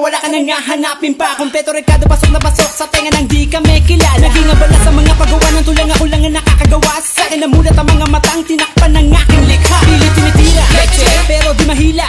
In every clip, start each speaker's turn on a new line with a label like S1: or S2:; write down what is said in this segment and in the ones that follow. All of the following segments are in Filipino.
S1: mawala ka nang hahanapin pa. Kompleto rekado, pasok na pasok sa tenga nang di kami kilala. Naging abala sa mga paggawa ng tulang, ako lang ang nakakagawa. Sa akin namulat ang mga matang tinakpan ng aking likha. Pilit tinitira, pero di mahila.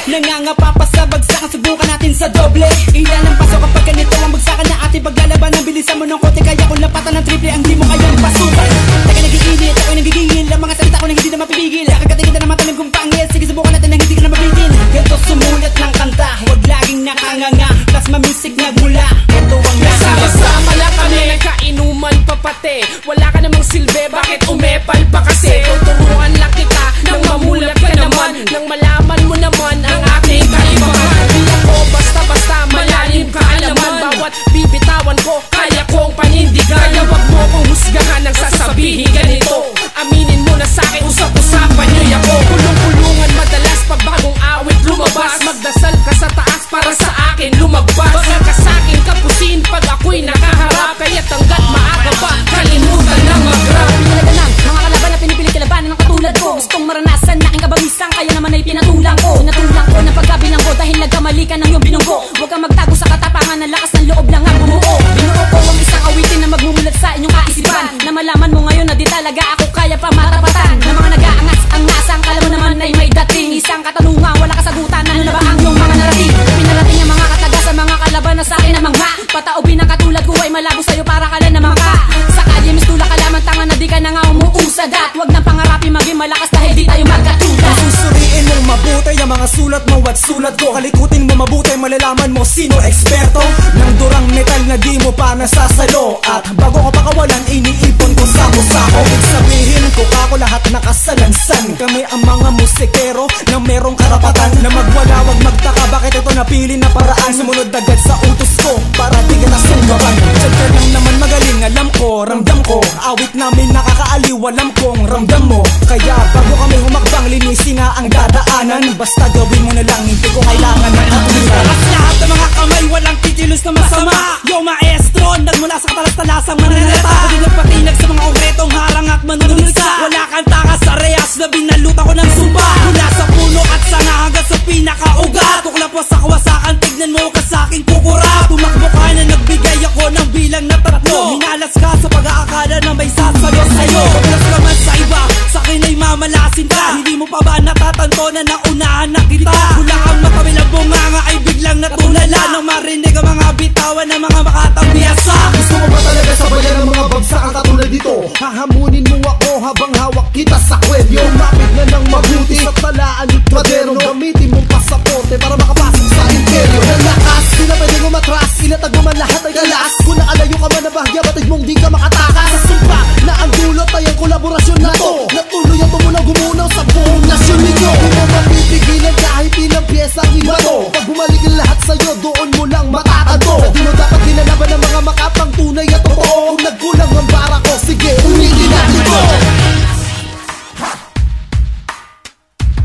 S1: Nangangapa pa sa bagsakan, subukan natin sa doble. Ilan ang pasok kapag ganito ang bagsakan na ating paglalaban. Ang bilisan mo ng kote, kaya kung lapatan ng triple ang di mo kayang pasukan. Teka nagiinit, ako'y nagigingil. Ang mga salita ko na hindi na mapipigil. Kakatingin na matalim kong pangil. Sige subukan natin nang hindi ka na mabigil. Ganto sumulat ng kanta, huwag laging nakanganga. Plasma music nagmula, ito ang
S2: sama-sama lang kami, nagkainuman pa pati. Wala ka namang silbi, bakit umepal pa kasi? Tuturuan lang kita, nang mamulat ka naman, nang malaman mo naman ang ating kaibahan. Di ako basta-basta, malalim kaalaman. Bawat bibitawan ko, kaya kong panindigan. Kaya wag mo kong husgahan ng sasabihin ganito. Aminin mo na sa'kin, usap-usapan niyo ako. Kulong-kulungan madalas pag bagong awit lumabas. Magdasal ka sa taas para sa akin lumagpas. Baka ka sa'kin kapusin pag ako'y nakaharap. Kaya tanggat maaga pa, kalimutan na mag-rap.
S3: Pinalaganang mga kalaban na pinipilit kalabanan ng katulad ko. Gustong maranasan na aking kabamisang, kaya naman ay pinatulang ko. Pinatulang ko ng pagkabilang ko dahil nagkamali ka ng iyong binunggo. Huwag kang magtago sa katapangan, ng lakas ng loob lang ang bumuo. Binuo ko ang isang awitin na magmumulat sa inyong kaisipan. Na malaman mo ngayon na di talaga ako kaya pa matapatan. Na mga nag-aangas ang nasang, kala mo naman ay may dating. Isang katanungan, wala kasagutan, ano na ba ang iyong mga narating? Pinarating ang mga kataga sa mga kalaban na sa akin namang ha. Pataubin ang katulad ko ay malabo sa'yo para ka lang naman ka. Sa kalye mistula ka lamang tanga na di ka na nga umuusad. At huwag nang pangarapin maging malakas dahil di tayo magkatulad.
S4: Susuriin mong mabuti ang mga sulat mo at sulat ko. Kalikutin mo mabuti, malalaman mo sino eksperto ng durang metal na di mo pa nasasalo. At bago ko pakawalan, iniipon ko sako-sako. Ibig sabihin ko kako lahat nakasalansan. Kami ang mga musikero na merong karapatan na magwala, wag magtaka bakit ito napili na paraan. Sumunod agad sa utos ko para di ka nasunggaban. Diyan ka lang naman magaling, alam ko, ramdam ko. Awit namin nakakaaliw, alam kong ramdam mo. Kaya bago kami humakbang, linisin nga ang dadaanan. Basta gawin mo na lang, hindi ko kailangan ng atuliran.
S1: At lahat ng mga kamay, walang kikilos na masama. Yo maestro, nagmula sa katalas-talasang mananata. Pwede nagpatinag sa mga konkretong harang at manunulsa. Wala kang takas sa reyas na binalutan ko ng sumba. Mula sa puno at sanga hanggang sa pinakaugat. Tukla po sa kawasakan, tignan mo ka sa aking kukura. Tumakbo ka na nagbigay ako ng bilang na 3. Minalas ka sa pag-aakala na may sasayo sa'yo. Paglas ka man sa iba, sa akin ay mamalasin ka. Hindi mo pa ba natatanto na naunahan na kita? Wala kang matawil ang bunganga ay biglang natulala. Nang marinig ang mga bitawan ng mga makatang biyasa.
S5: Gusto mo ba talaga sabayan ng mga bagsak ang katulad dito? Hahamunin mo ako habang hawak kita sa kwelyo. Lumapit na ng mabuti sa talaan at moderno. Gamitin mong pasaporte para makapasok sa imperyo. Nalakas, di na pwede umatras. Ilatag mo man lahat ay galas. Kung nakalayo ka man na bahya, batid mong di ka makatakas. Sa sumpa na ang dulot ay ang kolaborasyon na to. Natuloy ang tumulang gumunaw sa buong nasyon ninyo. Di mo mapipigilan kahit ilang pyesa ang iba to. Pag bumalik ang lahat sa'yo, doon mo lang matatado. Na di mo dapat kinalaban ng mga makapang tunay at totoo. Kung nagkulang ang bara ko, sige, ulitin natin to.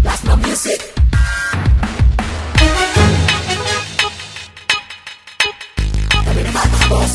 S5: That's my music. Kami naman mga boss.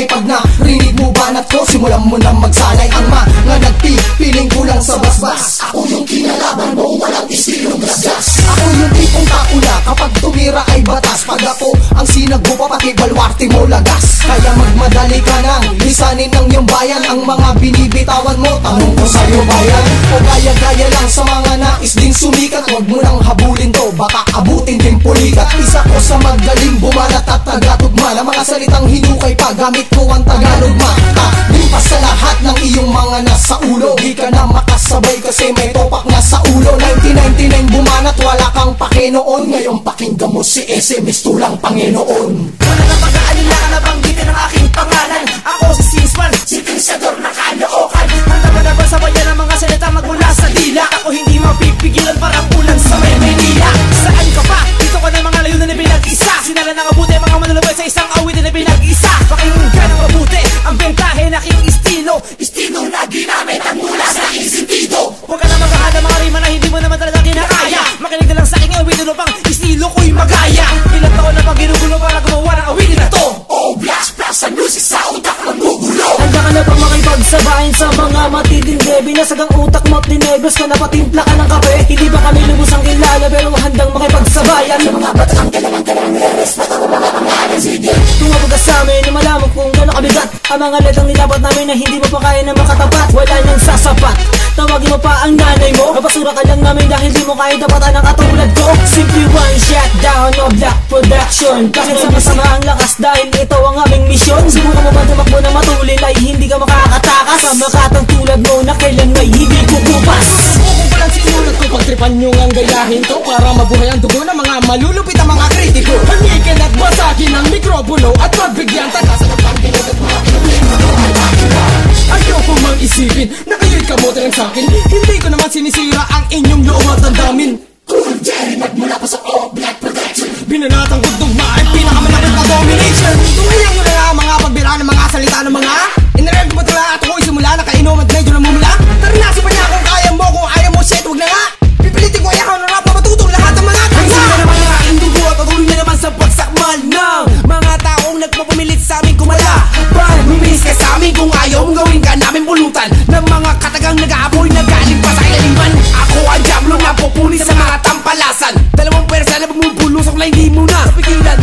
S5: Pag narinig mo banat ko, simulan mo na magsanay. Ang mga nagpipiling kulang sa basbas. Ako yung kinalaban mo, walang istilong gasgas. Ako yung tipong takula, kapag tumira ay batas. Pag ako ang sinagbo pa, pati balwarte mo lagas. Kaya magmadali ka nang lisanin ng iyong bayan. Ang mga binibitawan mo, tanong ko sa'yo bayan. O gaya-gaya lang sa mga nais din sumikat. Huwag mo nang habulin to, baka abutin din pulikat. Isa ko sa magaling bumanat at tagatugma ng mga salitang hinukay pa, gamit ko ang Tagalog mata. Limpas sa lahat ng iyong mga nasa ulo. Di ka na makasabay kasi may topak na sa ulo. 1999 bumanat, wala kang pake noon. Ngayon pakinggan mo si SM, mistulang Panginoon.
S1: Wala na pag-aalala ka na banggitin ang aking pangalan. Ako si Sinsman, si Pensador na kalookan. Handa mo na ba sabayan ang mga salita magmula sa dila? Ako hindi mapipigilan parang ulan sa may Manila. Saan ka pa? Dito ka na mga layunan na pinag-isa. Sinala ng abuti mga manunubay sa isang awitin na pinag-isa. Pakinggan ng mabuti ang bentahe na aking estilo. Estilo na ginamit ang mula sa aking sentido. Huwag ka na maghahala mga rima na hindi mo naman talaga kinakaya. Makinig na lang sa aking awitin upang estilo ko'y magaya. Ilang taon na pag ginugulo para
S4: mga matitindi, binasagang utak mo't dinegos ka, napatimpla ka ng kape. Hindi ba kami lubusang kilala pero handang makipagsabayan? Sa mga batang dalawang respeto mo mga pangalan. Tumabog ka sa amin na malaman kung gano'ng kabigat ang mga ledang nilapat namin na hindi mo pa kaya na makatapat. Wala nang sasapat, tawagin mo pa ang nanay mo. Mapasura ka lang namin dahil di mo kaya tapatan ang katulad ko. Simply one shot down, no black production. Kasi sama-sama ang lakas dahil ito ang aming misyon. Subukan mo ba tumakbo na matulin ay hindi ka makakatakas sa makatang tulad mo na kailan ay hindi kukupas.
S2: Kung palang sinulat ko, pagtripan nyo ngang gayahin to para mabuhay ang dugo ng mga malulupit ang mga kritiko. Hanikin at basagin ang mikropono at pagbigyan tagasan ng pagbinog at mga ayoko mang isipin na kayo'y kamote lang sa'kin. Hindi ko naman sinisira ang inyong loob at ang damin. Nagmula pa sa Black Production, binanatang gugtugma ay pinakamalapit na domination. Tumayang nyo na nga ang mga pagbira ng mga salita ng mga inarem ko ba ito lahat ako'y simula na kainom at medyo namumula. Taranasin pa niya kung kaya mo, kung ayaw mo shit wag na nga. Pipilitin ko ay ako na rap na matutong lahat ng mga tanga.
S1: Ang sila naman ang aking dugo at patuloy na naman sa pagsakmal ng mga taong nagpapumilit sa aming kumalaban. Lumis ka sa amin kung ayaw mong gawin ka namin pulutan ng mga katagang nag-aapoy na galing pa sa ilaliman. Ako ang Diablo na pupuni sa mga tampalasan, dalawang pwersa na bumubulusok na hindi mo na pigilan.